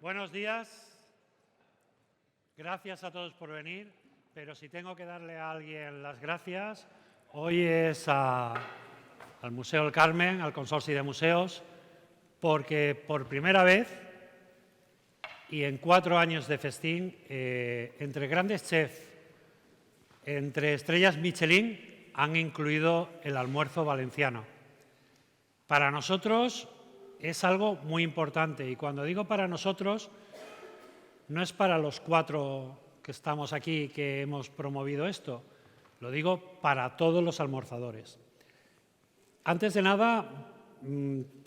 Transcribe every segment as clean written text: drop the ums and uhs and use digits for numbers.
Buenos días. Gracias a todos por venir, pero si tengo que darle a alguien las gracias, hoy es al Museo del Carmen, al Consorcio de Museos, porque por primera vez y en 4 años de festín, entre grandes chefs, entre estrellas Michelin, han incluido el almuerzo valenciano. Para nosotros es algo muy importante, y cuando digo para nosotros, no es para los 4 que estamos aquí que hemos promovido esto, lo digo para todos los almorzadores. Antes de nada,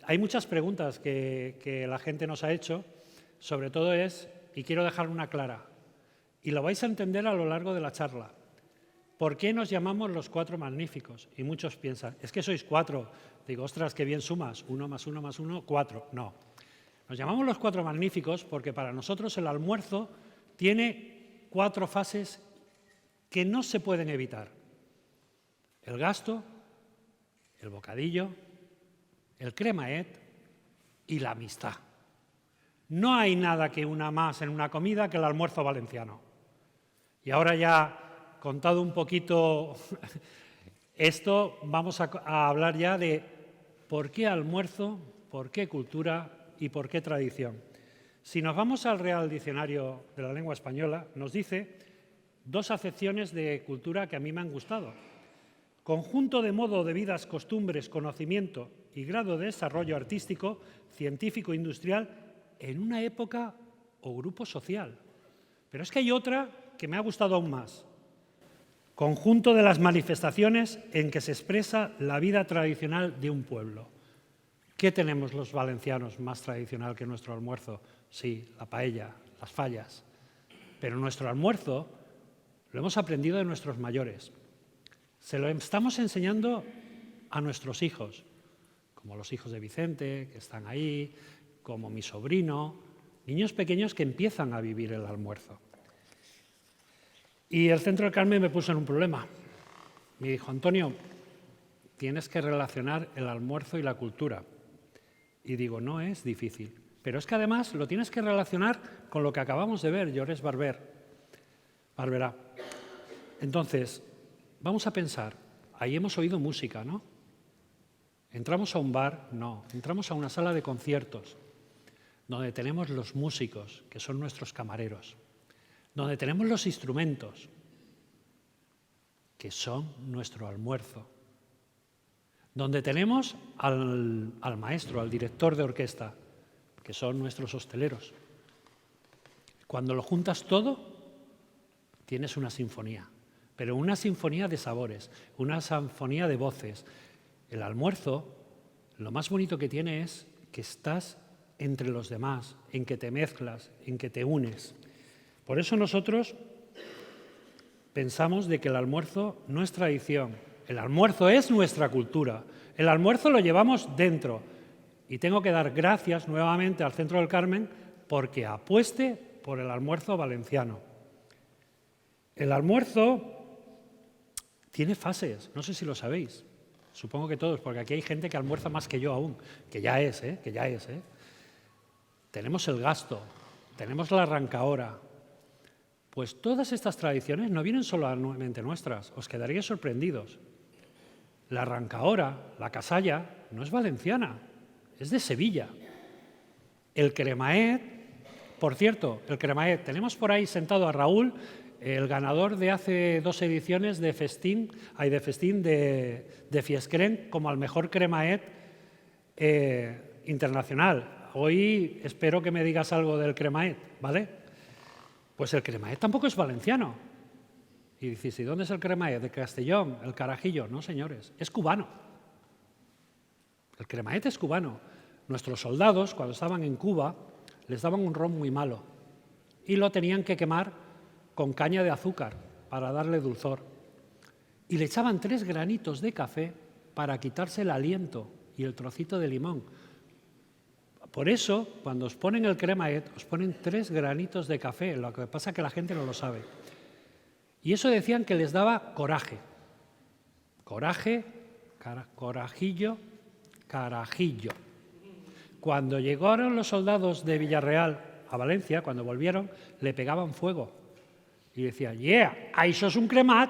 hay muchas preguntas que la gente nos ha hecho, sobre todo y quiero dejar una clara, y lo vais a entender a lo largo de la charla. ¿Por qué nos llamamos los 4 magníficos? Y muchos piensan, es que sois 4. Digo, ostras, qué bien sumas, 1 más 1 más 1, 4. No. Nos llamamos los 4 magníficos porque para nosotros el almuerzo tiene 4 fases que no se pueden evitar. El gasto, el bocadillo, el cremaet y la amistad. No hay nada que una más en una comida que el almuerzo valenciano. Y ahora ya, contado un poquito esto, vamos a hablar ya de por qué almuerzo, por qué cultura y por qué tradición. Si nos vamos al Real Diccionario de la Lengua Española, nos dice 2 acepciones de cultura que a mí me han gustado. Conjunto de modo de vidas, costumbres, conocimiento y grado de desarrollo artístico, científico e industrial en una época o grupo social. Pero es que hay otra que me ha gustado aún más. Conjunto de las manifestaciones en que se expresa la vida tradicional de un pueblo. ¿Qué tenemos los valencianos más tradicional que nuestro almuerzo? Sí, la paella, las fallas. Pero nuestro almuerzo lo hemos aprendido de nuestros mayores. Se lo estamos enseñando a nuestros hijos, como los hijos de Vicente, que están ahí, como mi sobrino, niños pequeños que empiezan a vivir el almuerzo. Y el Centro del Carmen me puso en un problema. Me dijo, Antonio, tienes que relacionar el almuerzo y la cultura. Y digo, no es difícil. Pero es que además lo tienes que relacionar con lo que acabamos de ver, Llorens Barberá. Entonces, vamos a pensar, ahí hemos oído música, ¿no? ¿Entramos a un bar? No. Entramos a una sala de conciertos, donde tenemos los músicos, que son nuestros camareros, donde tenemos los instrumentos, que son nuestro almuerzo, donde tenemos al maestro, al director de orquesta, que son nuestros hosteleros. Cuando lo juntas todo, tienes una sinfonía, pero una sinfonía de sabores, una sinfonía de voces. El almuerzo, lo más bonito que tiene es que estás entre los demás, en que te mezclas, en que te unes. Por eso nosotros pensamos de que el almuerzo no es tradición, el almuerzo es nuestra cultura, el almuerzo lo llevamos dentro. Y tengo que dar gracias nuevamente al Centro del Carmen porque apueste por el almuerzo valenciano. El almuerzo tiene fases, no sé si lo sabéis, supongo que todos, porque aquí hay gente que almuerza más que yo aún, que ya es. Tenemos el gasto, tenemos la arrancahora. Pues todas estas tradiciones no vienen solamente nuestras, os quedaríais sorprendidos. La arrancahora, la casalla, no es valenciana, es de Sevilla. El cremaet, por cierto, el cremaet, tenemos por ahí sentado a Raúl, el ganador de hace 2 ediciones de festín de Fiescren como al mejor cremaet internacional. Hoy espero que me digas algo del cremaet, ¿vale? Pues el cremaet tampoco es valenciano. Y dices, ¿y dónde es el cremaet? ¿De Castellón? ¿El carajillo? No, señores, es cubano. El cremaet es cubano. Nuestros soldados, cuando estaban en Cuba, les daban un ron muy malo y lo tenían que quemar con caña de azúcar para darle dulzor. Y le echaban 3 granitos de café para quitarse el aliento y el trocito de limón. Por eso, cuando os ponen el cremaet, os ponen 3 granitos de café, lo que pasa es que la gente no lo sabe. Y eso decían que les daba coraje. Coraje, carajillo. Cuando llegaron los soldados de Villarreal a Valencia, cuando volvieron, le pegaban fuego. Y decían, yeah, això es un cremat.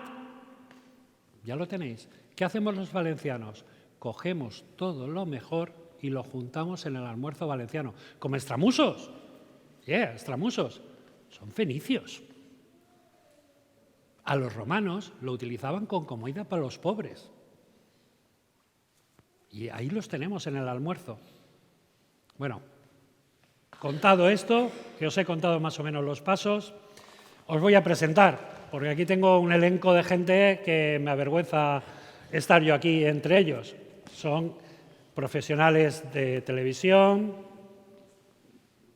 Ya lo tenéis. ¿Qué hacemos los valencianos? Cogemos todo lo mejor y lo juntamos en el almuerzo valenciano. Como extramusos. Yeah, extramusos. Son fenicios. A los romanos lo utilizaban con comida para los pobres. Y ahí los tenemos en el almuerzo. Bueno, contado esto, que os he contado más o menos los pasos, os voy a presentar, porque aquí tengo un elenco de gente que me avergüenza estar yo aquí entre ellos. Son profesionales de televisión,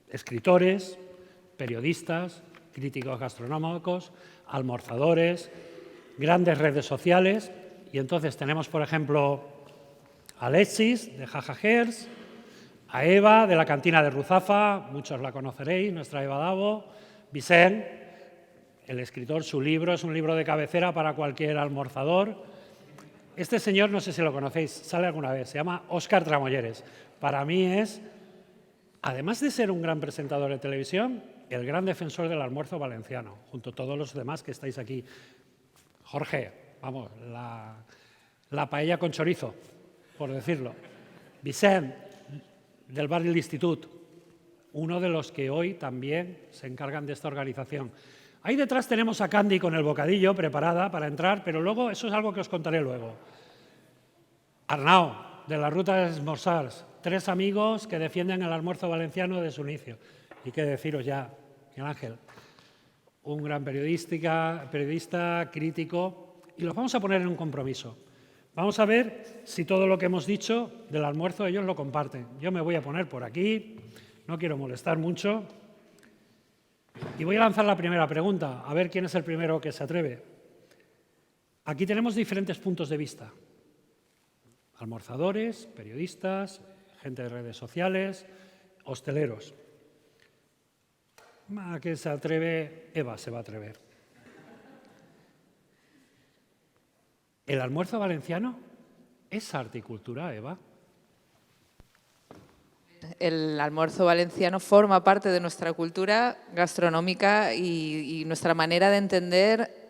escritores, periodistas, críticos gastronómicos, almorzadores, grandes redes sociales. Y entonces tenemos, por ejemplo, a Alexis, de Jajajers, a Eva, de la cantina de Ruzafa, muchos la conoceréis, nuestra Eva Davo, Vicent, el escritor, su libro es un libro de cabecera para cualquier almorzador. Este señor, no sé si lo conocéis, sale alguna vez, se llama Óscar Tramolleres. Para mí es, además de ser un gran presentador de televisión, el gran defensor del almuerzo valenciano, junto a todos los demás que estáis aquí. Jorge, vamos, la paella con chorizo, por decirlo. Vicent, del barrio del Institut, uno de los que hoy también se encargan de esta organización. Ahí detrás tenemos a Candy con el bocadillo preparada para entrar, pero luego eso es algo que os contaré luego. Arnau, de la Ruta de Esmorzars, 3 amigos que defienden el almuerzo valenciano desde su inicio. Y qué deciros ya, Miguel Ángel, un gran periodista, crítico, y los vamos a poner en un compromiso. Vamos a ver si todo lo que hemos dicho del almuerzo ellos lo comparten. Yo me voy a poner por aquí, no quiero molestar mucho. Y voy a lanzar la primera pregunta, a ver quién es el primero que se atreve. Aquí tenemos diferentes puntos de vista. Almorzadores, periodistas, gente de redes sociales, hosteleros. ¿A qué se atreve? Eva se va a atrever. ¿El almuerzo valenciano es arte y cultura, Eva? El almuerzo valenciano forma parte de nuestra cultura gastronómica y nuestra manera de entender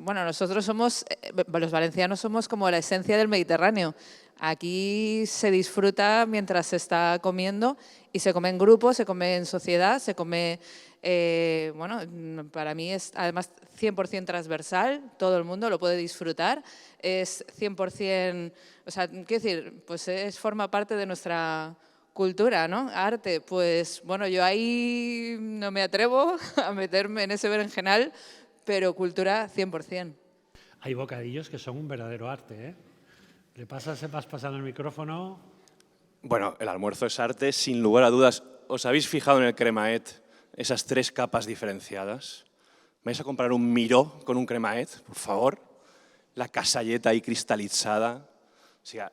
nosotros somos, los valencianos somos como la esencia del Mediterráneo. Aquí se disfruta mientras se está comiendo y se come en grupo, se come en sociedad, se come, para mí es además 100% transversal, todo el mundo lo puede disfrutar, es 100%, o sea, quiero decir, pues forma parte de nuestra cultura, ¿no? Arte, pues bueno, yo ahí no me atrevo a meterme en ese berenjenal, pero cultura 100%. Hay bocadillos que son un verdadero arte, ¿eh? Vas pasando el micrófono. Bueno, el almuerzo es arte, sin lugar a dudas. ¿Os habéis fijado en el cremaet? Esas 3 capas diferenciadas. ¿Vais a comprar un miró con un cremaet, por favor? La casalleta ahí cristalitzada. O sigui,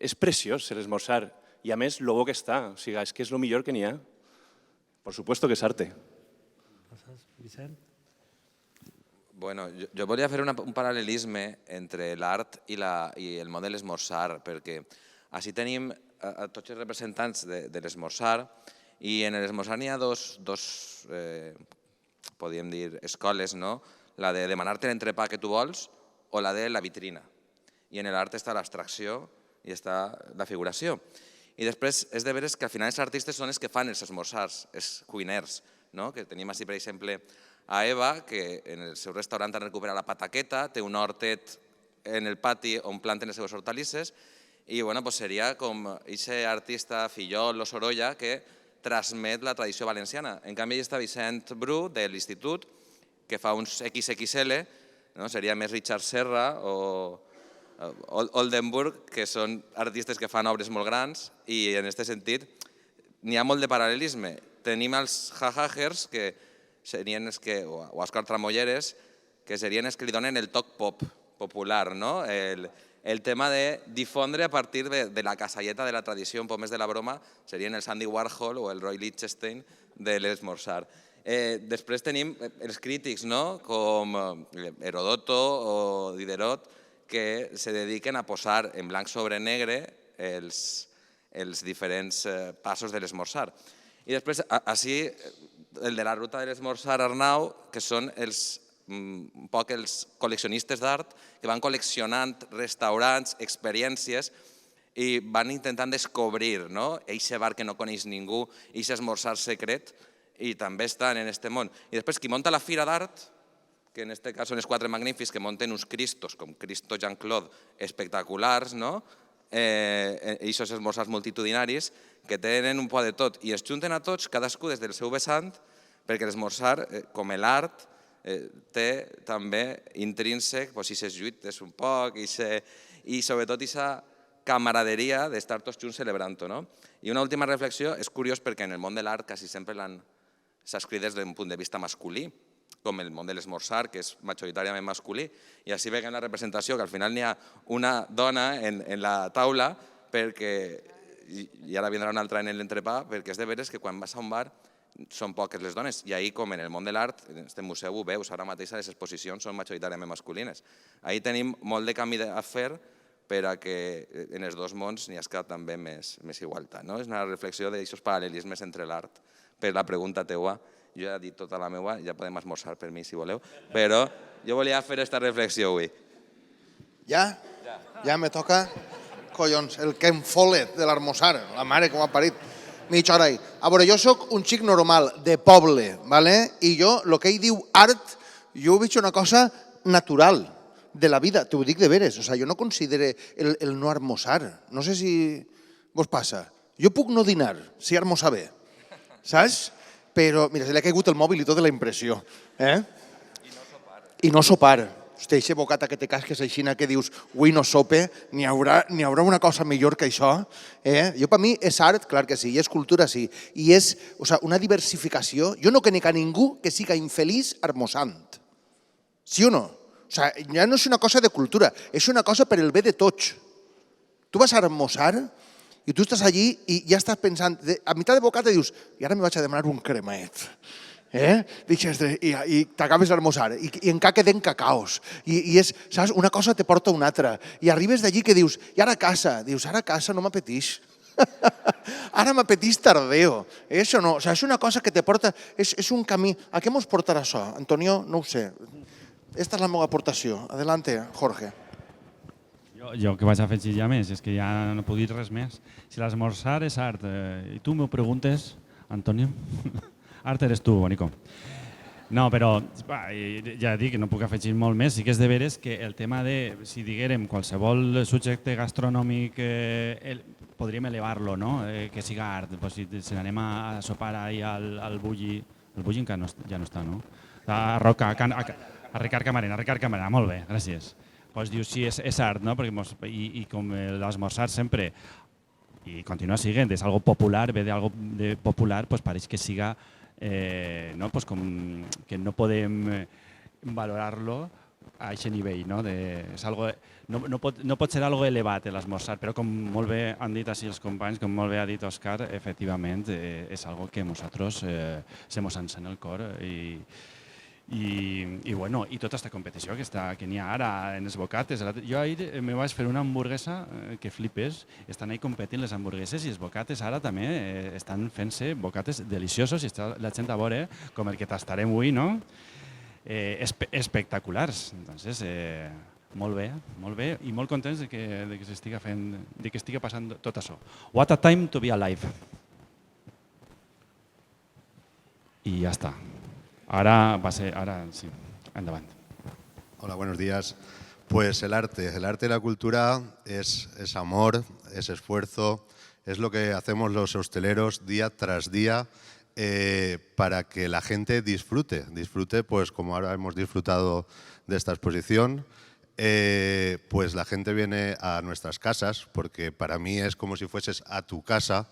és preciós l'esmorzar. I a més, lo bo que està. O sigui, és que és lo millor que n'hi ha. Por supuesto que es arte. Vicent? Bueno, jo volia fer un paral·lelisme entre l'art i el model esmorzar, perquè així tenim a tots els representants de l'esmorzar i en l'esmorzar n'hi ha dos podríem dir, escoles, no? La de demanar-te l'entrepà que tu vols o la de la vitrina. I en l'art està l'abstracció i està la figuració. I després és de veres que al final els artistes són els que fan els esmorzars, els cuiners, no? Que tenim així, per exemple, a Eva, que en el seu restaurant han recuperat la pataqueta, té un hortet en el pati on planten les seves hortalisses i seria com aquest artista Fillol o Sorolla que transmet la tradició valenciana. En canvi, hi està Vicent Bru, de l'Institut, que fa uns XXL, seria més Richard Serra o Oldenburg, que són artistes que fan obres molt grans i en aquest sentit n'hi ha molt de paral·lelisme. Tenim els Jajajers, que serien els que, o Òscar Tramolleres, que serien els que li donen el toc pop popular, no? El tema de difondre a partir de la casalleta de la tradició, un poc més de la broma, serien el Andy Warhol o el Roy Lichtenstein de l'esmorzar. Després tenim els crítics, no? Com Herodoto o Diderot, que se dediquen a posar en blanc sobre negre els diferents passos de l'esmorzar. I després, així, el de la ruta de l'esmorzar, Arnau, que són un poc els col·leccionistes d'art que van col·leccionant restaurants, experiències, i van intentant descobrir eixe bar que no coneix ningú, eixe esmorzar secret, i també estan en aquest món. I després, qui munta la Fira d'Art, que en aquest cas són els quatre magnífics que munten uns Cristos, com Cristo Jean-Claude, espectaculars, aquests esmorzars multitudinaris, que tenen un poc de tot, i es junten a tots, cadascú des del seu vessant, perquè l'esmorzar, com l'art, té també intrínsec aquestes lluites un poc, i sobretot aquesta camaraderia d'estar tots junts celebrant-ho. I una última reflexió, és curiós perquè en el món de l'art quasi sempre s'ha escrit des d'un punt de vista masculí, com el món de l'esmorzar, que és majoritàriament masculí, i així veiem la representació, que al final n'hi ha una dona en la taula, i ara vindrà una altra en l'entrepà, perquè és de veres que quan vas a un bar són poques les dones, i ahir, com en el món de l'art, en aquest museu ho veus, ara mateix les exposicions són majoritàriament masculines. Ahir tenim molt de camí a fer per a que en els dos mons n'hi hagi també més igualtat. És una reflexió d'aquests paral·lelismes entre l'art. Per la pregunta teua, jo ja he dit tota la meva, ja podem esmorzar per mi si voleu, però jo volia fer aquesta reflexió avui. Ja? Ja me toca? Collons, el Ken Follett de l'Armossar, la mare que m'ha parit. Mitja hora ahí. A veure, jo sóc un xic normal, de poble, i jo, el que ell diu art, jo ho veig una cosa natural de la vida, t'ho dic de veres, jo no considere el no armossar, no sé si vos passa. Jo puc no dinar, si armossar bé, saps? Però, mira, se li ha caigut el mòbil i tot de la impressió. I no sopar. Hosti, eixe bocata que te casques aixina que dius avui no sope, n'hi haurà una cosa millor que això. Jo, per mi, és art, clar que sí, i és cultura, sí, i és una diversificació. Jo no conec a ningú que siga infeliç armossant. Sí o no? Ja no és una cosa de cultura, és una cosa per el bé de tots. Tu vas a armossar i tu estàs allí i ja estàs pensant, a meitat de bocata dius, i ara me vaig a demanar un cremaet. I t'acabes d'armossar i encara queden cacaos i és, saps, una cosa te porta una altra i arribes d'allí que dius, i ara a casa no m'apeteix. Ara m'apeteix tardeo. Això no, és una cosa que te porta, és un camí. A què mos portarà això, Antonio? No ho sé. Esta és la meva aportació. Adelante, Jorge. Jo que vaig a afegir ja més, és que ja no puc dir res més. Si l'esmorzar és art, i tu m'ho preguntes, Antonio, art eres tu, bonico. No, però ja dic que no puc afegir molt més. Sí que és de veres que el tema de, si diguérem, qualsevol subjecte gastronòmic podríem elevar-lo, que siga art. Si anem a sopar al Bulli, el Bulli encara ja no està, no? A Roca, a Ricard Camarena, molt bé, gràcies. Doncs dius, sí, és art, no? I com l'esmorzar sempre, i continua sent, és algo popular, ve d'algo popular, doncs pareix que siga, que no podem valorar-lo a aquest nivell, no? No pot ser algo elevat l'esmorzar, però com molt bé han dit així els companys, com molt bé ha dit Òscar, efectivament és algo que nosaltres se mos encén el cor i tota aquesta competició que n'hi ha ara en els bocates. Jo ahir me vaig fer una hamburguesa que flipes, estan ahí competint les hamburgueses i els bocates ara també estan fent-se bocates deliciosos i està la gent a veure com el que tastarem avui, no? Espectaculars. Entonces, molt bé i molt contents de que s'estiga fent, de que estigui passant tot això. What a time to be alive. I ja està. Ahora sí, endavant. Hola, buenos días. Pues el arte y la cultura es amor, es esfuerzo, es lo que hacemos los hosteleros día tras día para que la gente disfrute, pues como ahora hemos disfrutado de esta exposición, pues la gente viene a nuestras casas, porque para mí es como si fueses a tu casa,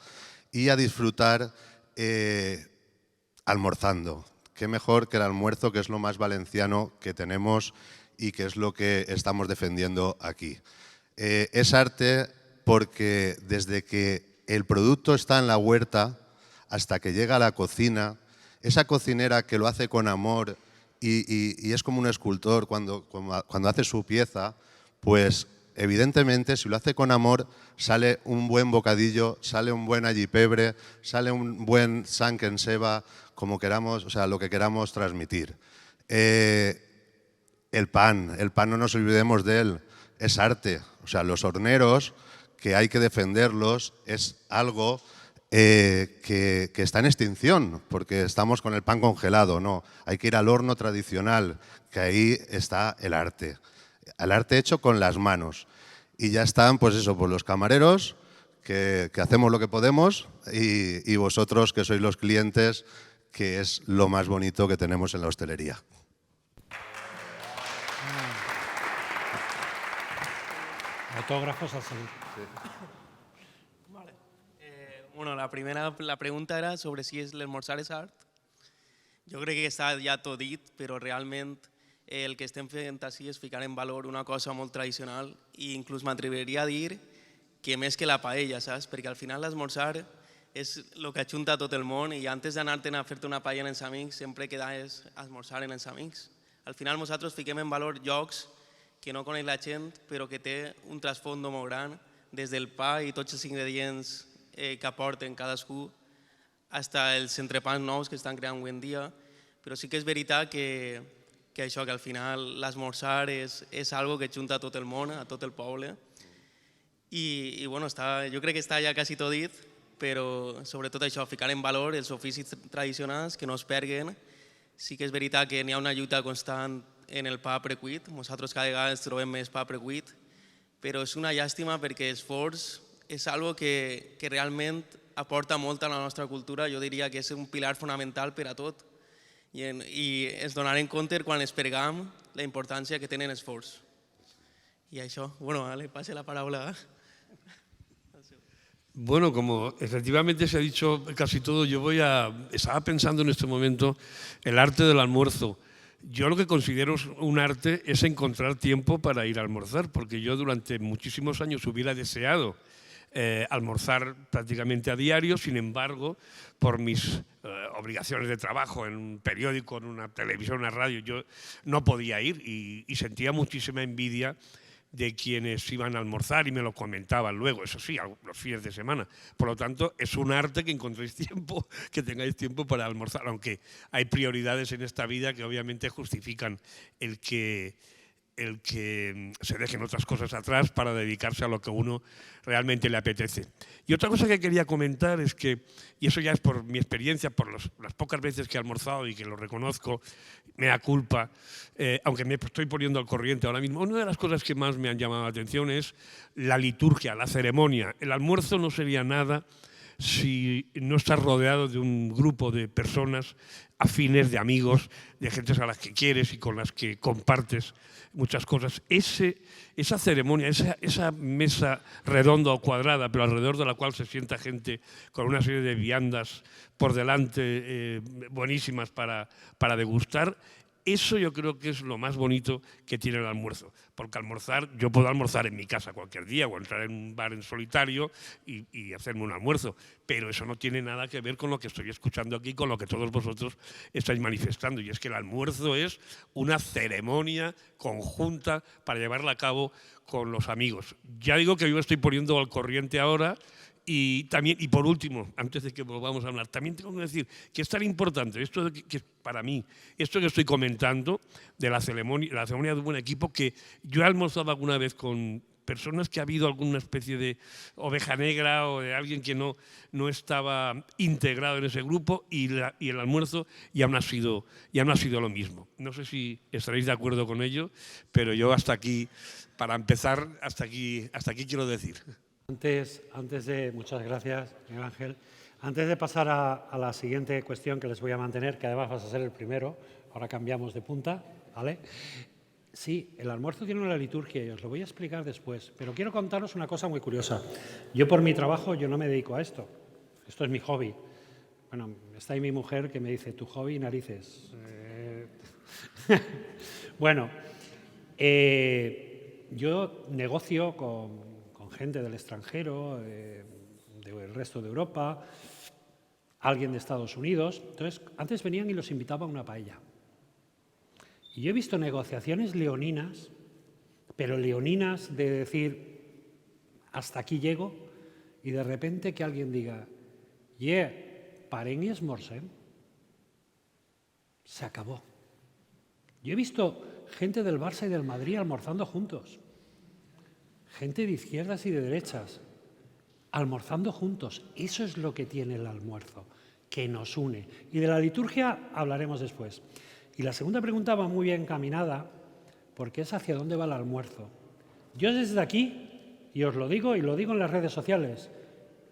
y a disfrutar almorzando. Qué mejor que el almuerzo, que es lo más valenciano que tenemos y que es lo que estamos defendiendo aquí. Es arte porque desde que el producto está en la huerta hasta que llega a la cocina, esa cocinera que lo hace con amor y es como un escultor cuando hace su pieza, pues evidentemente, si lo hace con amor, sale un buen bocadillo, sale un buen allipebre, sale un buen sanken seva, como queramos, o sea, lo que queramos transmitir. El pan no nos olvidemos de él, es arte. O sea, los horneros, que hay que defenderlos, es algo que está en extinción, porque estamos con el pan congelado, no. Hay que ir al horno tradicional, que ahí está el arte hecho con las manos. Y ya están, pues eso, pues los camareros, que hacemos lo que podemos, y vosotros, que sois los clientes, que es lo más bonito que tenemos en la hostelería. Autógrafos al salir. Vale. Bueno, la pregunta era sobre si l'almorzar és art. Jo crec que està ja tot dit, però realment el que estem fent així és ficar en valor una cosa molt tradicional i inclús m'atreviria a dir que més que la paella, saps? Perquè al final l'esmorzar és el que ajunta tot el món i antes d'anar-te'n a fer-te una paella amb els amics sempre quedaves a esmorzar amb els amics. Al final nosaltres fiquem en valor llocs que no coneix la gent però que té un trasfondo molt gran, des del pa i tots els ingredients que aporten cadascú fins als entrepans nous que estan creant avui en dia, però sí que és veritat que això, que al final l'esmorzar és algo que junta a tot el món, a tot el poble, i bueno, jo crec que està ja quasi tot dit, però sobretot això, ficar en valor els oficis tradicionals, que no es perguen. Sí que és veritat que n'hi ha una lluita constant en el pa precuit, nosaltres cada vegada trobem més pa precuit, però és una llàstima perquè l'esforç és algo que realment aporta molt a la nostra cultura, jo diria que és un pilar fonamental per a tot i ens donarem compte quan espergam la importància que tenen esforç. Y això, bueno, le pase la palabra. Bueno, como efectivamente se ha dicho casi todo, estaba pensando en este momento el arte del almuerzo. Yo lo que considero un arte es encontrar tiempo para ir a almorzar, porque yo durante muchísimos años hubiera deseado almorzar prácticamente a diario, sin embargo, por mis obligaciones de trabajo en un periódico, en una televisión, en una radio, yo no podía ir y sentía muchísima envidia de quienes iban a almorzar y me lo comentaban luego, eso sí, los fines de semana. Por lo tanto, es un arte que encontréis tiempo, que tengáis tiempo para almorzar, aunque hay prioridades en esta vida que obviamente justifican el que se dejen otras cosas atrás para dedicarse a lo que uno realmente le apetece. Y otra cosa que quería comentar es que, y eso ya es por mi experiencia, por las pocas veces que he almorzado y que lo reconozco, me da culpa, aunque me estoy poniendo al corriente ahora mismo, una de las cosas que más me han llamado la atención es la liturgia, la ceremonia. El almuerzo no sería nada si no estás rodeado de un grupo de personas afines, de amigos, de gentes a las que quieres y con las que compartes muchas cosas. Esa ceremonia, esa mesa redonda o cuadrada, pero alrededor de la cual se sienta gente con una serie de viandas por delante buenísimas para degustar, eso yo creo que es lo más bonito que tiene el almuerzo, porque yo puedo almorzar en mi casa cualquier día o entrar en un bar en solitario y hacerme un almuerzo, pero eso no tiene nada que ver con lo que estoy escuchando aquí, con lo que todos vosotros estáis manifestando, y es que el almuerzo es una ceremonia conjunta para llevarla a cabo con los amigos. Ya digo que yo estoy poniendo al corriente ahora. Y por último, antes de que volvamos a hablar, también tengo que decir que es tan importante esto que para mí, esto que estoy comentando de la ceremonia de un buen equipo, que yo he almorzado alguna vez con personas que ha habido alguna especie de oveja negra o de alguien que no estaba integrado en ese grupo y el almuerzo ya no ha sido lo mismo. No sé si estaréis de acuerdo con ello, pero yo hasta aquí, para empezar, hasta aquí quiero decir. Muchas gracias, Miguel Ángel. Antes de pasar a la siguiente cuestión que les voy a mantener, que además vas a ser el primero, ahora cambiamos de punta, ¿vale? Sí, el almuerzo tiene una liturgia y os lo voy a explicar después, pero quiero contaros una cosa muy curiosa. Yo por mi trabajo, yo no me dedico a esto. Esto es mi hobby. Bueno, está ahí mi mujer que me dice, tu hobby, narices. Bueno, yo negocio con gente del extranjero, del resto de Europa, alguien de Estados Unidos. Entonces, antes venían y los invitaba a una paella. Y yo he visto negociaciones leoninas pero leoninas de decir, hasta aquí llego, y de repente que alguien diga, parem i esmorzem. Se acabó. Yo he visto gente del Barça y del Madrid almorzando juntos, gente de izquierdas y de derechas, almorzando juntos. Eso es lo que tiene el almuerzo, que nos une. Y de la liturgia hablaremos después. Y la segunda pregunta va muy bien encaminada, porque es hacia dónde va el almuerzo. Yo desde aquí, y os lo digo, y lo digo en las redes sociales,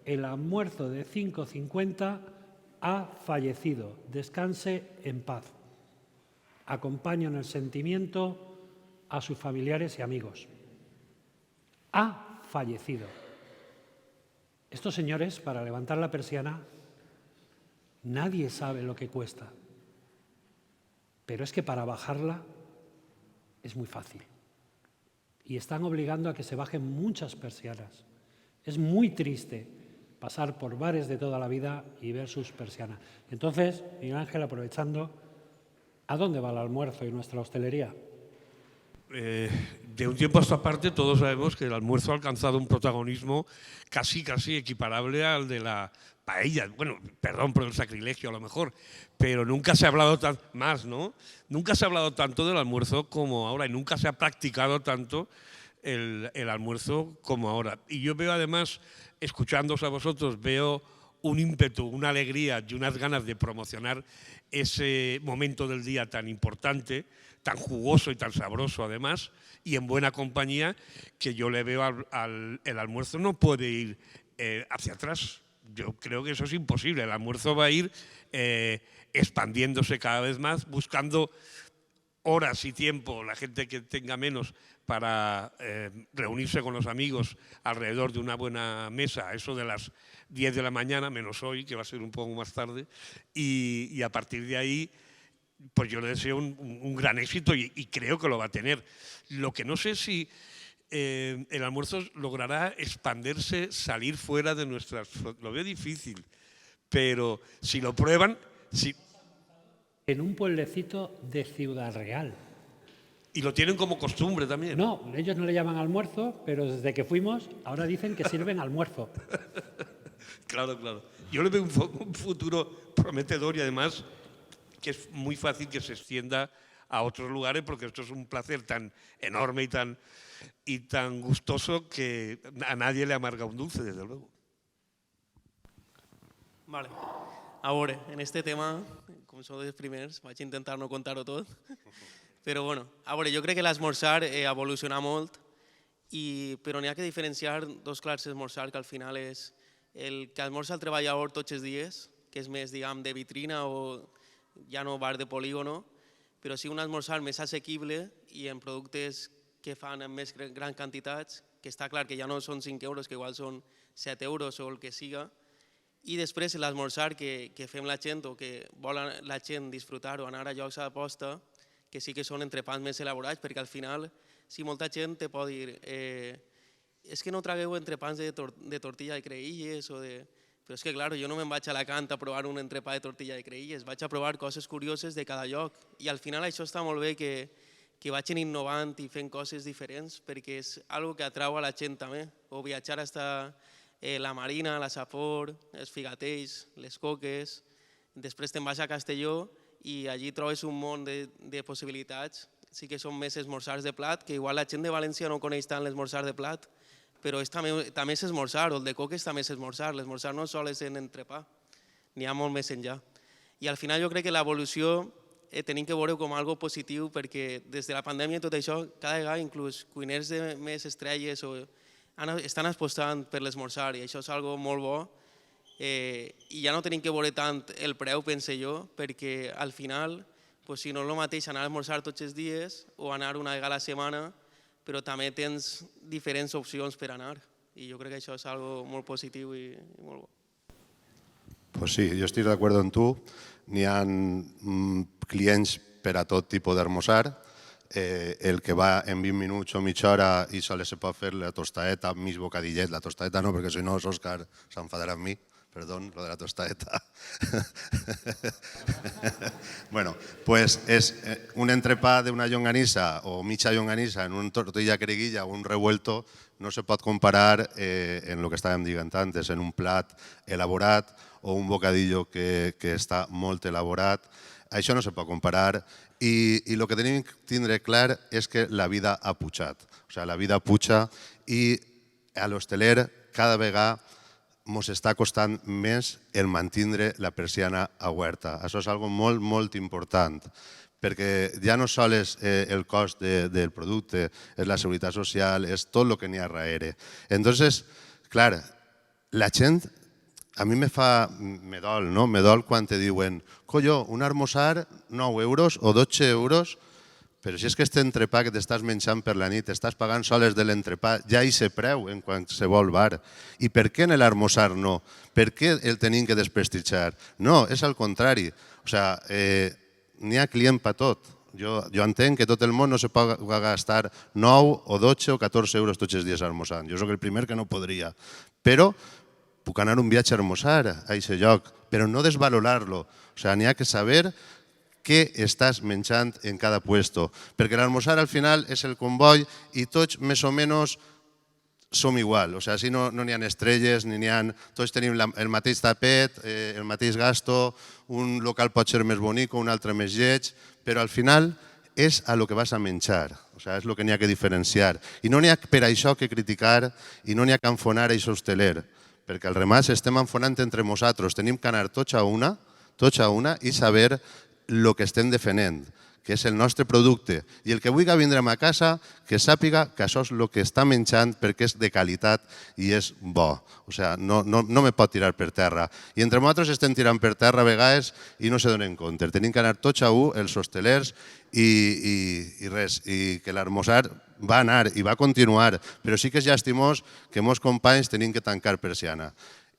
el almuerzo de 5:50 ha fallecido. Descanse en paz. Acompaño en el sentimiento a sus familiares y amigos. Ha fallecido. Estos señores, para levantar la persiana, nadie sabe lo que cuesta. Pero es que para bajarla es muy fácil. Y están obligando a que se bajen muchas persianas. Es muy triste pasar por bares de toda la vida y ver sus persianas. Entonces, Miguel Ángel, aprovechando, ¿a dónde va el almuerzo y nuestra hostelería? De un tiempo a esta parte todos sabemos que el almuerzo ha alcanzado un protagonismo casi equiparable al de la paella. Bueno, perdón por el sacrilegio a lo mejor, pero nunca se ha hablado Nunca se ha hablado tanto del almuerzo como ahora y nunca se ha practicado tanto el almuerzo como ahora. Y yo veo además, escuchándoos a vosotros, veo un ímpetu, una alegría y unas ganas de promocionar ese momento del día tan importante, tan jugoso y tan sabroso además, y en buena compañía, que yo le veo el almuerzo no puede ir hacia atrás. Yo creo que eso es imposible. El almuerzo va a ir expandiéndose cada vez más, buscando horas y tiempo, la gente que tenga menos, para reunirse con los amigos alrededor de una buena mesa, eso de las 10 de la mañana, menos hoy, que va a ser un poco más tarde, y a partir de ahí, pues yo le deseo un gran éxito y creo que lo va a tener. Lo que no sé si el almuerzo logrará expandirse, salir fuera de nuestras... Lo veo difícil, pero si lo prueban... En un pueblecito de Ciudad Real. Y lo tienen como costumbre también. No, ellos no le llaman almuerzo, pero desde que fuimos, ahora dicen que sirven almuerzo. Claro. Yo le veo un futuro prometedor y además que es muy fácil que se extienda a otros lugares porque esto es un placer tan enorme y tan gustoso que a nadie le amarga un dulce, desde luego. Vale. Ahora, en este tema, com sou dels primers, vaig intentar no contar-ho tot, però bueno, a veure, jo crec que l'esmorzar ha evolucionat molt, però n'hi ha que diferenciar dos classes d'esmorzar, que al final és el que esmorza el treballador tots els dies, que és més, diguem, de vitrina o ja no bar de polígono, però sí un esmorzar més assequible i en productes que fan en més grans quantitats, que està clar que ja no són 5 euros, que igual són 7 euros o el que siga, i després l'esmorzar que fem la gent o que vol la gent disfrutar o anar a llocs d'aposta que sí que són entrepans més elaborats, perquè al final, si molta gent te pot dir és que no tragueu entrepans de tortilla de creïlles o de... Però és que, clar, jo no me'n vaig a Alacant a provar un entrepà de tortilla de creïlles, vaig a provar coses curioses de cada lloc i al final això està molt bé que vagin innovant i fent coses diferents perquè és una que atrau a la gent també, o viatjar fins la Marina, la Safor, els figatells, les coques, després te'n vas a Castelló i allí trobes un món de possibilitats, sí que són més esmorzars de plat, que igual la gent de València no coneix tant l'esmorzar de plat, però també és esmorzar, o el de coques també és esmorzar, l'esmorzar no sol és en entrepà, n'hi ha molt més enllà. I al final jo crec que l'evolució tenim que veure com algo positiu perquè des de la pandèmia i tot això, cada vegada inclús cuiners de més estrelles estan apostant per l'esmorzar i això és algo molt bo i ja no tenim que veure tant el preu, pense jo, perquè al final, si no és el mateix anar a esmorzar tots els dies o anar una vegada a la setmana, però també tens diferents opcions per anar i jo crec que això és algo molt positiu i molt bo. Pues sí, yo estoy de acuerdo en tú. N'hi ha clients per a tot tipus d'esmorzar. El que va en 20 minuts o mitja hora i sols se pot fer la tostadeta, mig bocadillet, la tostadeta no, perquè si no l'Òscar s'enfadarà amb mi, Perdón, lo de la tostadeta. Bueno, pues es un entrepà d'una llonganissa o mitja llonganissa en una tortilla creguilla o un revuelto no se pot comparar en el que estàvem dient antes, en un plat elaborat o un bocadillo que està molt elaborat. Això no se pot comparar i el que tenim que tindre clar és que la vida ha pujat. O sigui, la vida puja i a l'hosteler cada vegada ens està costant més el mantindre la persiana oberta. Això és algo molt, molt important, perquè ja no sols és el cost del producte, és la seguretat social, és tot el que n'hi ha darrere. Entonces, clar, la gent, a mi me dol, no? Me dol quan te diuen, colló, un almorzar, 9 euros o 12 euros, però si és que aquest entrepà que t'estàs menjant per la nit, estàs pagant soles de l'entrepà, ja hi se preu en qualsevol bar. I per què en l'almorzar no? Per què el tenim que desprestigiar? No, és al contrari. O sigui, n'hi ha client per tot. Jo entenc que tot el món no se pot gastar 9 o 12 o 14 euros tots els dies almorzant. Jo soc el primer que no podria. Però puc anar un viatge a almorzar a aquest lloc, però no desvalorar-lo. O sigui, n'hi ha que saber què estàs menjant en cada puesto. Perquè l'almorzar al final és el comboi i tots més o menys som igual. O sigui, si no n'hi ha estrelles, ni n'hi ha... Tots tenim el mateix tapet, el mateix gasto, un local pot ser més bonic, un altre més lleig, però al final és a lo que vas a menjar. O sigui, és el que n'hi ha que diferenciar. I no n'hi ha per això que criticar i no n'hi ha que enfonar aquest hosteler, perquè al remàs estem enfonant entre nosaltres. Tenim que anar tots a una i saber el que estem defendent, que és el nostre producte. I el que vulgui vindre a casa, que sàpiga que això és el que està menjant perquè és de qualitat i és bo. O sigui, no me pot tirar per terra. I entre nosaltres estem tirant per terra a vegades i no se donen compte. Tenim que anar tots a un, els hostelers, i res. I que l'almorzar va anar i va continuar, però sí que és llastimós que molts companys tenim que tancar persiana.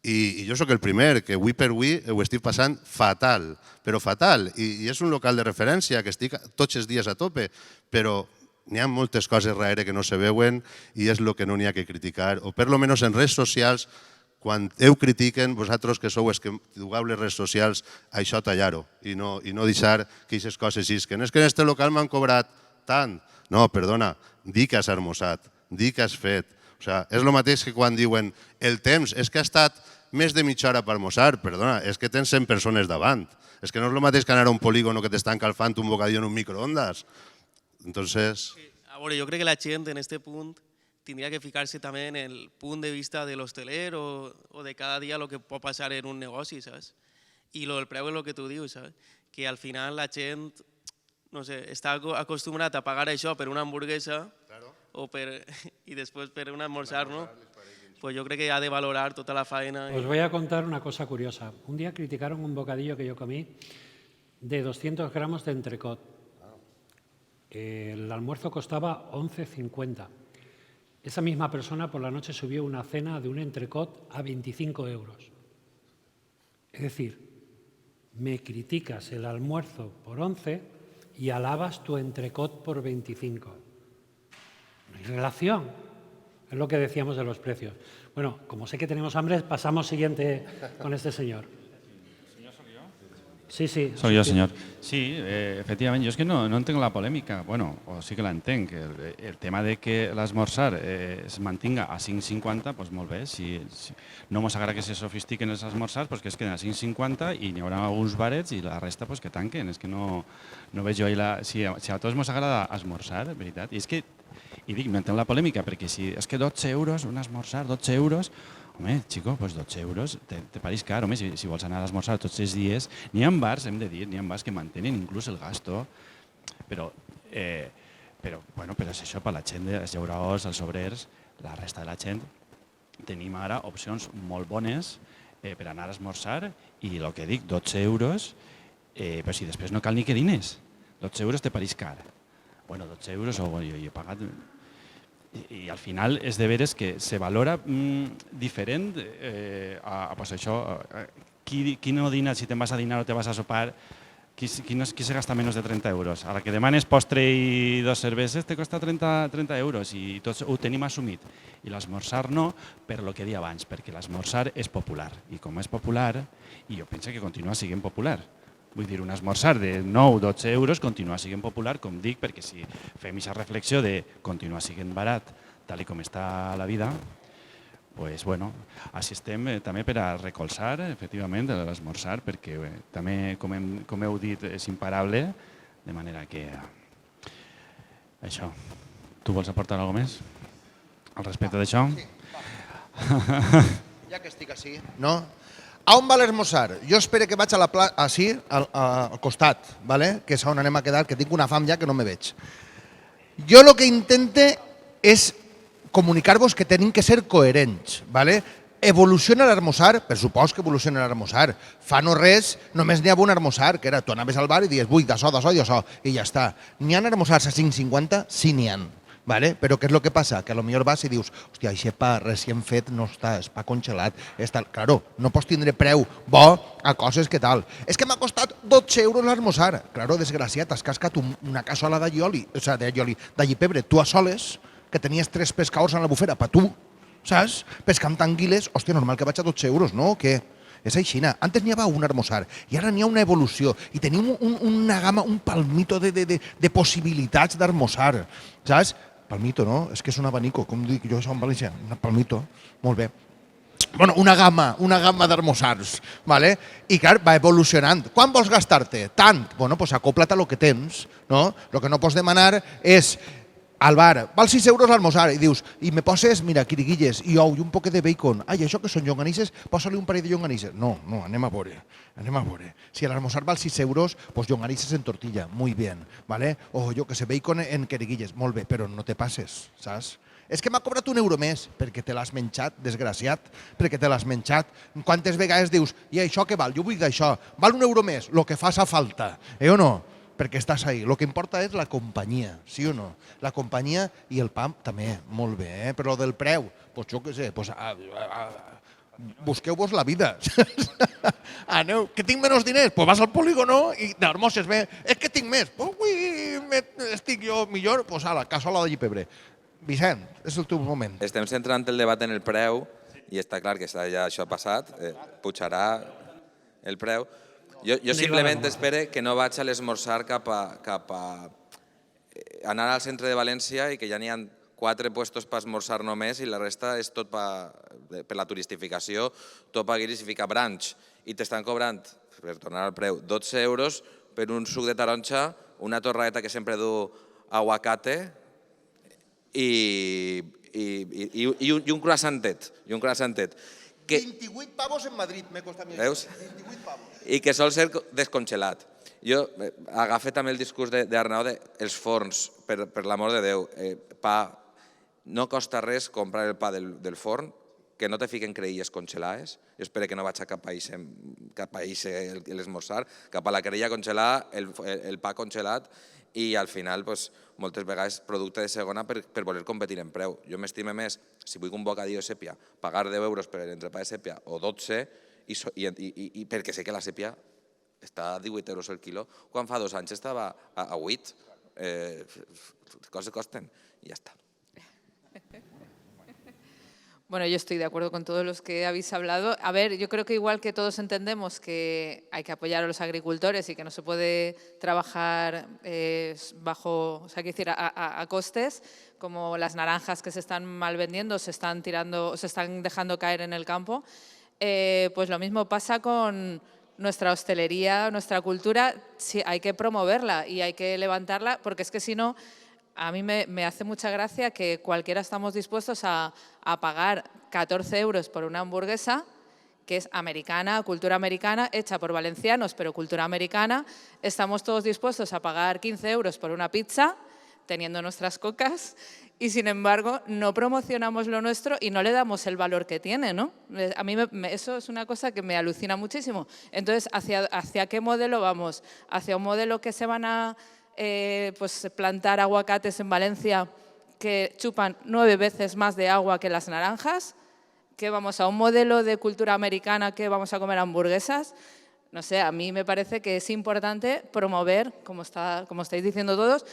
I jo sóc el primer, que avui per avui ho estic passant fatal, però fatal. I és un local de referència, que estic tots els dies a tope, però n'hi ha moltes coses darrere que no se veuen i és el que no n'hi ha que criticar. O per lo menos en redes socials, quan heu critiquen, vosaltres que sou els que jugueu les redes socials, això tallar-ho i no deixar que aquestes coses isquen. És que en aquest local m'han cobrat tant. No, perdona, di que has almorzat, di que has fet. O sigui, és el mateix que quan diuen el temps, és que ha estat més de mitja hora per almorzar, perdona, és que tens 100 persones davant. És que no és el mateix que anar a un polígono que t'estan calfant un bocadillo en un microondas. Entonces... Ahora, yo creo que la gente en este punto tendría que fijarse también en el punto de vista del hostelero o de cada día lo que puede pasar en un negocio, ¿sabes? Y lo del preu es lo que tú dices, ¿sabes? Que al final la gente, no sé, está acostumbrada a pagar això per una hamburguesa y después per un almorzar, ¿no? Pues yo creo que ha de valorar toda la faena. Os voy a contar una cosa curiosa. Un día criticaron un bocadillo que yo comí de 200 gramos de entrecot. El almuerzo costaba 11,50. Esa misma persona por la noche subió una cena de un entrecot a 25 euros. Es decir, me criticas el almuerzo por 11 y alabas tu entrecot por 25. No hay relación. Es lo que decíamos de los precios. Bueno, como sé que tenemos hambre, pasamos siguiente con este señor. Sí, sí. Soy yo, señor. Sí, efectivament, jo és que no entenc la polèmica. Bueno, o sí que l'entenc. El tema de que l'esmorzar es mantinga a 5,50, doncs molt bé. Si no ens agrada que se sofistiquen els esmorzars, doncs que es queden a 5,50 i n'hi haurà alguns barets i la resta que tanquen. És que no veig jo ahí si a tots ens agrada esmorzar, veritat. I és que i dic, no entenc la polèmica, perquè si és que 12 euros, un esmorzar, 12 euros, home, xico, doncs 12 euros te pareix car, home, si vols anar a esmorzar tots els dies. N'hi ha bars, hem de dir, n'hi ha bars que mantenen inclús el gasto, però és això, per la gent, els llauradors, els obrers, la resta de la gent, tenim ara opcions molt bones per anar a esmorzar i el que dic, 12 euros, però si després no cal ni que dines, 12 euros te pareix car. Bueno, 12 euros, jo he pagat... I al final és de veres que se valora diferent a això. Qui no dina, si te'n vas a dinar o te vas a sopar, Qui se gasta menys de 30 euros? A la que demanes postre i 2 cerveses te costa 30 euros i tots ho tenim assumit. I l'esmorzar no, per lo que deia abans, perquè l'esmorzar és popular. I com és popular, i jo penso que continua sent popular. Vull dir, un esmorzar de 9-12 euros continua sent popular, com dic, perquè si fem aquesta reflexió de continuar sent barat, tal com està la vida, pues bueno, així estem també per a recolzar, efectivament, l'esmorzar, perquè també, com heu dit, és imparable, de manera que això. Tu vols aportar alguna cosa més al respecte d'això? Sí, ja que estic així, no? A on va l'esmorzar? Jo espero que vaig a la plaça, així, al costat, ¿vale? Que és on anem a quedar, que tinc una fam ja que no me veig. Jo el que intente és comunicar-vos que tenim que ser coherents, ¿vale? Evoluciona l'esmorzar, per supòs que evoluciona l'esmorzar. Fa no res, només n'hi havia un esmorzar, que era tu anaves al bar i dius, vull d'això, i ja està. N'hi ha esmorzars a 5,50? Sí, n'hi ha. ¿Vale? Però què és el que passa? Que potser vas i dius, hòstia, aquest pa recient fet no està, és pa congelat. Claro, no pots tindre preu bo a coses que tal. És que m'ha costat 12 euros l'esmorzar. Claro, desgraciat, has cascat una cassola d'allioli, o sigui, d'allipebre, tu a soles, que tenies 3 pescadors en la bufera per tu, saps? Pescant anguiles, hòstia, normal que vaig a 12 euros, no? O què? És així. Antes n'hi havia un esmorzar i ara n'hi ha una evolució i tenim una gamma, un palmito de possibilitats d'esmorzar, saps? Palmito, no? És que és un abanico, com dic jo això en valencià, un palmito, molt bé. Bueno, una gamma d'esmorzars, ¿vale? I clar, va evolucionant. Quan vols gastar-te? Tant. Bueno, pues acopla't a lo que tens, no? Lo que no pots demanar és al bar, val 6 euros l'esmorzar, i dius, i me poses, mira, quiriguilles i ou i un poquet de bacon. Ai, això que són llonganisses, posa-li un parell de llonganisses. No, anem a veure. Si l'esmorzar val 6 euros, pues llonganisses en tortilla, muy bien, ¿vale? O jo que sé, bacon en quiriguilles, molt bé, però no te passes, saps? És que m'ha cobrat un euro més, perquè te l'has menjat, desgraciat, perquè te l'has menjat. Quantes vegades dius, i això què val? Jo vull d'això. Val un euro més, lo que fas a falta, o no? Perquè estàs ahí. Lo que importa és la companyia, sí o no? La companyia i el pa també, molt bé, però del preu, doncs jo què sé, busqueu-vos la vida. Aneu, que tinc menys diners, doncs vas al polígono i d'armoses bé, és que tinc més, estic jo millor, doncs a la cassola d'allipebre. Vicent, és el teu moment. Estem centrant el debat en el preu i està clar que ja això ha passat, pujarà el preu. Jo simplement espero que no vaig a l'esmorzar cap a anar al centre de València i que ja n'hi ha 4 puestos per esmorzar només i la resta és tot per la turistificació, tot per guiris i ficar branch. I t'estan cobrant, per tornar al preu, 12 euros per un suc de taronja, una torradeta que sempre du aguacate i un croissantet. 28 pavos en Madrid m'he costat més. Veus? 28 pavos. I que sol ser descongelat. Jo agafa també el discurs d'Arnau dels forns, per l'amor de Déu. No costa res comprar el pa del forn, que no te fiquen creïlles congelades. Jo espero que no vaig a cap a l'esmorzar, cap a la creïlla congelada, el pa congelat, i al final, moltes vegades, producte de segona per voler competir en preu. Jo m'estime més, si vull un bocadillo de sèpia, pagar 10 euros per l'entrepà de sèpia o 12, i perquè sé que la sèpia està a 18 euros el quilo, quan fa 2 anys estava a 8. Coses costen i ja està. Bueno, yo estoy de acuerdo con todos los que habéis hablado. A ver, yo creo que igual que todos entendemos que hay que apoyar a los agricultores y que no se puede trabajar bajo, o sea, quiero decir, a costes, como las naranjas que se están mal vendiendo, se están dejando caer en el campo, pues lo mismo pasa con nuestra hostelería, nuestra cultura. Sí, hay que promoverla y hay que levantarla, porque es que si no, a mí me hace mucha gracia que cualquiera estamos dispuestos a pagar 14 euros por una hamburguesa, que es americana, cultura americana, hecha por valencianos, pero cultura americana. Estamos todos dispuestos a pagar 15 euros por una pizza, teniendo nuestras cocas, y sin embargo no promocionamos lo nuestro y no le damos el valor que tiene, ¿no? A mí eso es una cosa que me alucina muchísimo. Entonces, ¿hacia qué modelo vamos? ¿Hacia un modelo que se van a plantar aguacates en Valencia que chupan 9 veces más de agua que las naranjas? ¿Que vamos a un modelo de cultura americana que vamos a comer hamburguesas? no sé, a mí me parece que es importante promover, como estáis diciendo todos,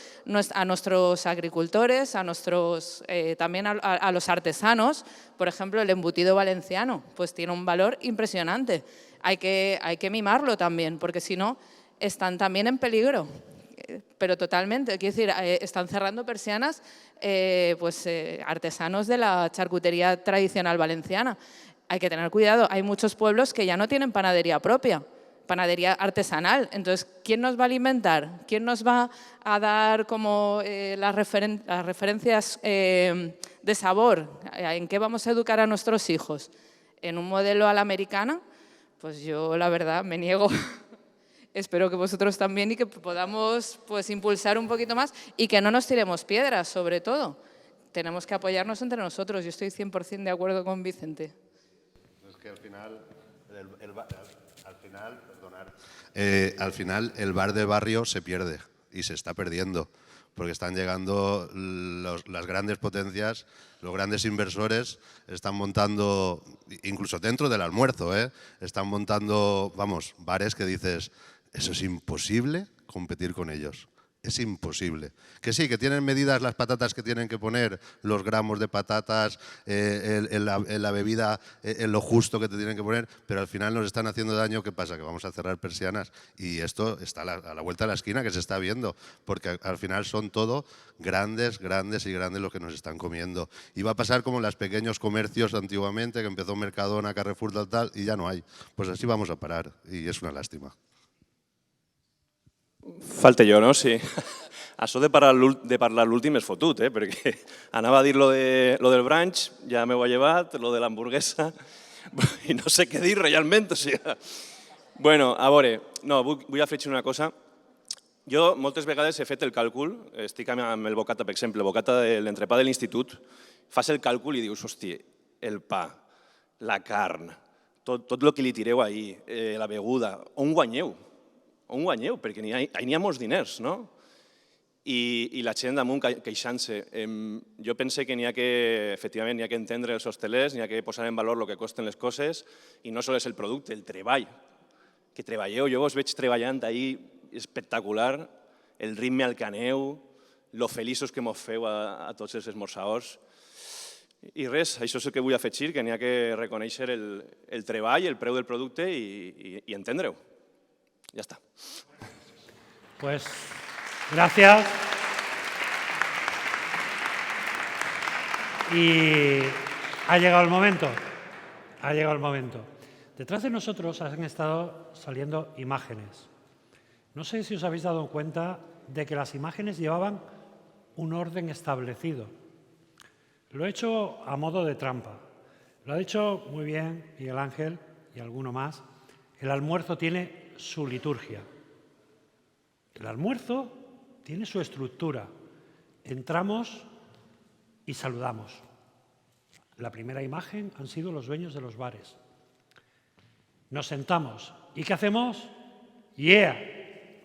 a nuestros agricultores, también a los artesanos. Por ejemplo, el embutido valenciano, pues tiene un valor impresionante. Hay que mimarlo también, porque si no, están también en peligro. Pero totalmente, quiero decir, están cerrando persianas artesanos de la charcutería tradicional valenciana. Hay que tener cuidado, hay muchos pueblos que ya no tienen panadería propia, panadería artesanal. Entonces, ¿quién nos va a alimentar? ¿Quién nos va a dar como las referencias de sabor? ¿En qué vamos a educar a nuestros hijos? ¿En un modelo a la americana? Pues yo, la verdad, me niego. Espero que vosotros también y que podamos pues, impulsar un poquito más y que no nos tiremos piedras, sobre todo. Tenemos que apoyarnos entre nosotros. Yo estoy 100% de acuerdo con Vicente. Es que al final el bar de barrio se pierde y se está perdiendo, porque están llegando las grandes potencias, los grandes inversores, están montando, incluso dentro del almuerzo, están montando, vamos, bares que dices, eso es imposible competir con ellos. Es imposible. Que sí, que tienen medidas las patatas que tienen que poner, los gramos de patatas, en la bebida, en lo justo que te tienen que poner, pero al final nos están haciendo daño. ¿Qué pasa? Que vamos a cerrar persianas y esto está a la vuelta de la esquina, que se está viendo, porque al final son todo grandes los que nos están comiendo. Y va a pasar como en los pequeños comercios antiguamente, que empezó Mercadona, Carrefour, tal, y ya no hay. Pues así vamos a parar y es una lástima. Falta jo, no? Sí. Això de parlar l'últim és fotut, perquè anava a dir lo del brunch, ja m'ho ha llevat, lo de l'hamburguesa, i no sé què dir realment. O sigui. Bueno, a veure, no, vull afegir una cosa. Jo moltes vegades he fet el càlcul, estic amb el bocata, per exemple, el bocata de l'entrepà de l'institut, fas el càlcul i dius, hosti, el pa, la carn, tot el que li tireu ahir, la beguda, on guanyeu? On guanyeu? Perquè n'hi ha molts diners, no? I la gent damunt queixant-se. Jo penso que efectivament n'hi ha que entendre els hostelers, n'hi ha que posar en valor el que costen les coses i no només el producte, el treball. Que treballeu, jo us veig treballant ahir espectacular, el ritme al que aneu, lo feliços que mos feu a tots els esmorzadors. I res, això és el que vull afegir, que n'hi ha que reconèixer el treball, el preu del producte i entendre-ho. Ya está. Pues gracias. Y ha llegado el momento. Ha llegado el momento. Detrás de nosotros han estado saliendo imágenes. No sé si os habéis dado cuenta de que las imágenes llevaban un orden establecido. Lo he hecho a modo de trampa. Lo ha dicho muy bien Miguel Ángel y alguno más. El almuerzo tiene su liturgia. El almuerzo tiene su estructura. Entramos y saludamos. La primera imagen han sido los dueños de los bares. Nos sentamos. ¿Y qué hacemos? ¡Yeah!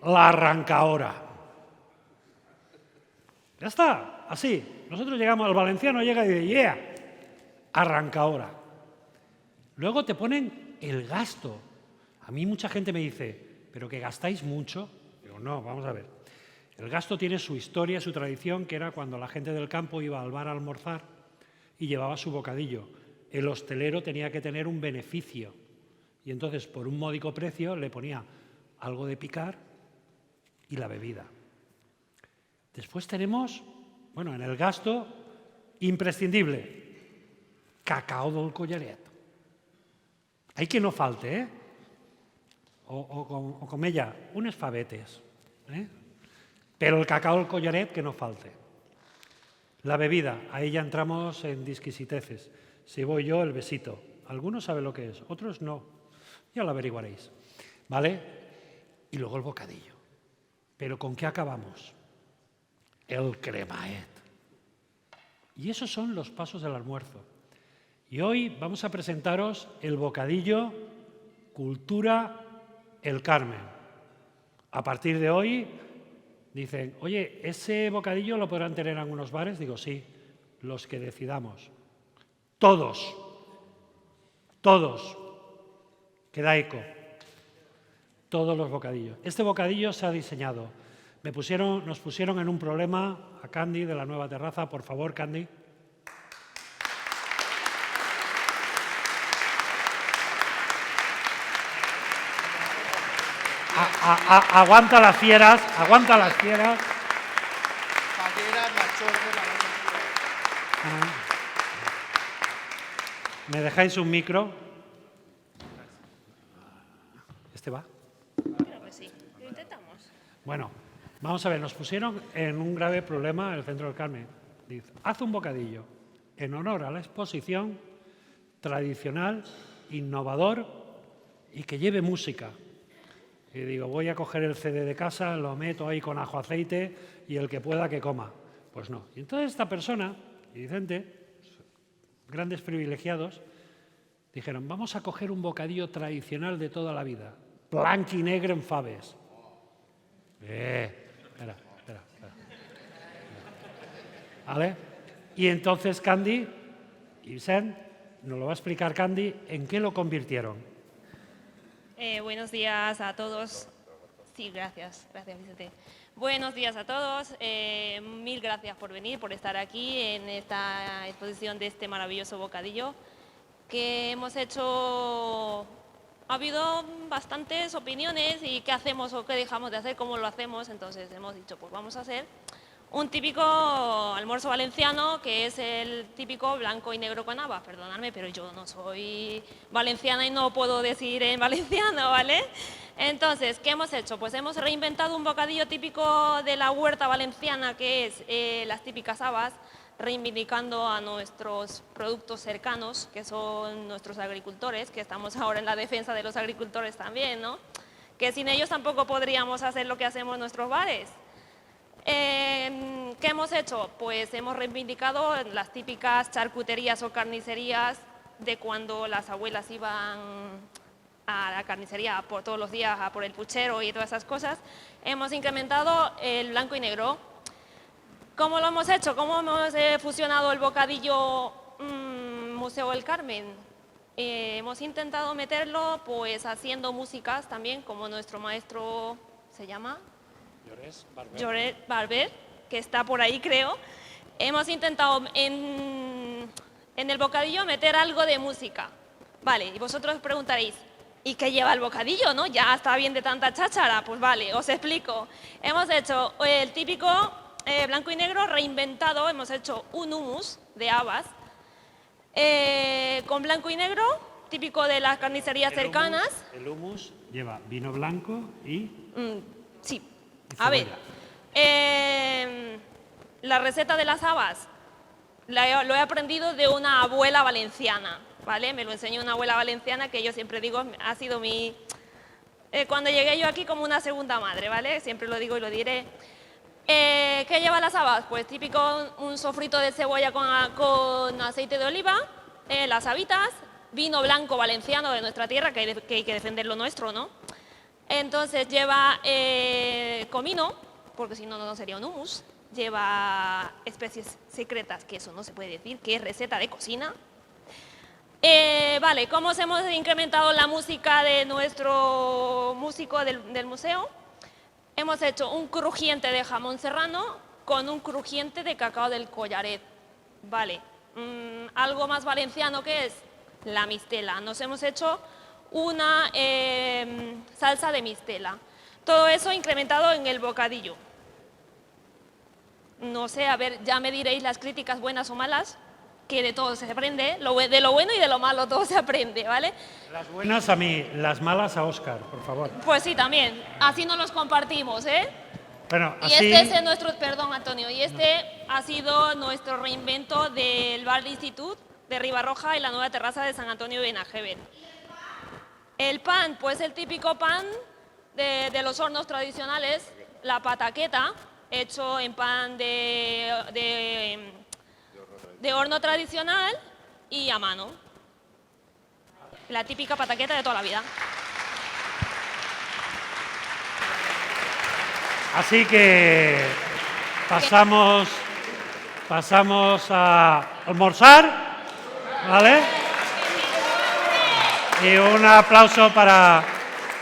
La arrancaora. Ya está, así. Nosotros llegamos, el valenciano llega y dice, ¡yeah! Arrancaora. Luego te ponen el gasto. A mí mucha gente me dice, ¿pero que gastáis mucho? Digo, no, vamos a ver. El gasto tiene su historia, su tradición, que era cuando la gente del campo iba al bar a almorzar y llevaba su bocadillo. El hostelero tenía que tener un beneficio y entonces por un módico precio le ponía algo de picar y la bebida. Después tenemos, bueno, en el gasto imprescindible, cacao del collaret. Hay que no falte, ¿eh? O com ella, unes favetes. Pero el cacao del collaret que no falte. La bebida, ahí ya entramos en disquisiteces. Si voy yo, el besito. Algunos saben lo que es, otros no. Ya lo averiguaréis. ¿Vale? Y luego el bocadillo. ¿Pero con qué acabamos? El cremaet. Y esos son los pasos del almuerzo. Y hoy vamos a presentaros el bocadillo Cultura El Carmen. A partir de hoy dicen, oye, ¿ese bocadillo lo podrán tener en algunos bares? Digo, sí, los que decidamos. Todos. Quedaico. todos los bocadillos. Este bocadillo se ha diseñado. Nos pusieron en un problema a Candy de la Nueva Terraza. Por favor, Candy. Aguanta las fieras, aguanta las fieras. ¿Me dejáis un micro? ¿Este va? Creo que sí, lo intentamos. Bueno, vamos a ver, nos pusieron en un grave problema en el Centro del Carmen. Dice, haz un bocadillo en honor a la exposición tradicional, innovador y que lleve música. Y digo, voy a coger el CD de casa, lo meto ahí con ajo aceite y el que pueda que coma. Pues no. Y entonces esta persona y Vicente, grandes privilegiados, dijeron, vamos a coger un bocadillo tradicional de toda la vida, blanc y negro en faves. Espera. ¿Vale? Y entonces Candy y Vicent, nos lo va a explicar Candy, ¿en qué lo convirtieron? Buenos días a todos. Sí, gracias Vicente. Buenos días a todos. Mil gracias por venir, por estar aquí en esta exposición de este maravilloso bocadillo que hemos hecho. Ha habido bastantes opiniones y qué hacemos o qué dejamos de hacer, cómo lo hacemos. Entonces hemos dicho, pues vamos a hacer un típico almuerzo valenciano, que es el típico blanco y negro con habas. Perdonadme, pero yo no soy valenciana y no puedo decir en valenciano, ¿vale? Entonces, ¿qué hemos hecho? Pues hemos reinventado un bocadillo típico de la huerta valenciana, que es las típicas habas, reivindicando a nuestros productos cercanos, que son nuestros agricultores, que estamos ahora en la defensa de los agricultores también, ¿no? Que sin ellos tampoco podríamos hacer lo que hacemos en nuestros bares. ¿Qué hemos hecho? Pues hemos reivindicado las típicas charcuterías o carnicerías de cuando las abuelas iban a la carnicería por todos los días, a por el puchero y todas esas cosas. Hemos incrementado el blanco y negro. ¿Cómo lo hemos hecho? ¿Cómo hemos fusionado el bocadillo Museo del Carmen? Hemos intentado meterlo pues haciendo músicas también, como nuestro maestro se llama Lloret Barber, que está por ahí creo. Hemos intentado en el bocadillo meter algo de música. Vale, y vosotros preguntaréis, ¿y qué lleva el bocadillo, no? Ya está bien de tanta cháchara. Pues vale, os explico. Hemos hecho el típico blanco y negro reinventado. Hemos hecho un hummus de habas con blanco y negro, típico de las carnicerías cercanas. El hummus lleva vino blanco y... Sí. A ver, la receta de las habas lo he aprendido de una abuela valenciana, ¿vale? Me lo enseñó una abuela valenciana que yo siempre digo, ha sido mi... cuando llegué yo aquí como una segunda madre, ¿vale? Siempre lo digo y lo diré. ¿Qué lleva las habas? Pues típico un sofrito de cebolla con aceite de oliva, las habitas, vino blanco valenciano de nuestra tierra, que hay que defender lo nuestro, ¿no? Entonces lleva comino, porque si no, no sería un hummus. Lleva especies secretas, que eso no se puede decir, que es receta de cocina. Vale, ¿cómo hemos incrementado la música de nuestro músico del museo? Hemos hecho un crujiente de jamón serrano con un crujiente de cacao del Collaret. Vale, algo más valenciano que es la mistela. Nos hemos hecho una salsa de mistela. Todo eso incrementado en el bocadillo. No sé, a ver, ya me diréis las críticas buenas o malas, que de todo se aprende, de lo bueno y de lo malo todo se aprende, ¿vale? Las buenas a mí, las malas a Óscar, por favor. Pues sí, también. Así nos los compartimos, ¿eh? Bueno, y así... este es nuestro, perdón Antonio, y este ha sido nuestro reinvento del Bar de Institut de Ribarroja y la nueva terraza de San Antonio de Benajever. El pan, pues el típico pan de los hornos tradicionales, la pataqueta, hecho en pan de horno tradicional y a mano. La típica pataqueta de toda la vida. Así que pasamos a almorzar, ¿vale? Y un aplauso para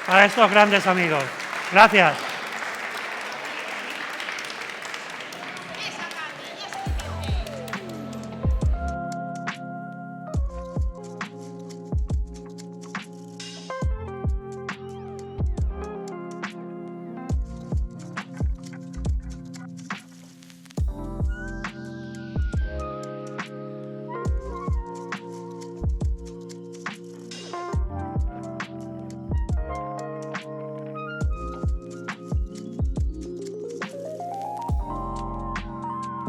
para estos grandes amigos. Gracias.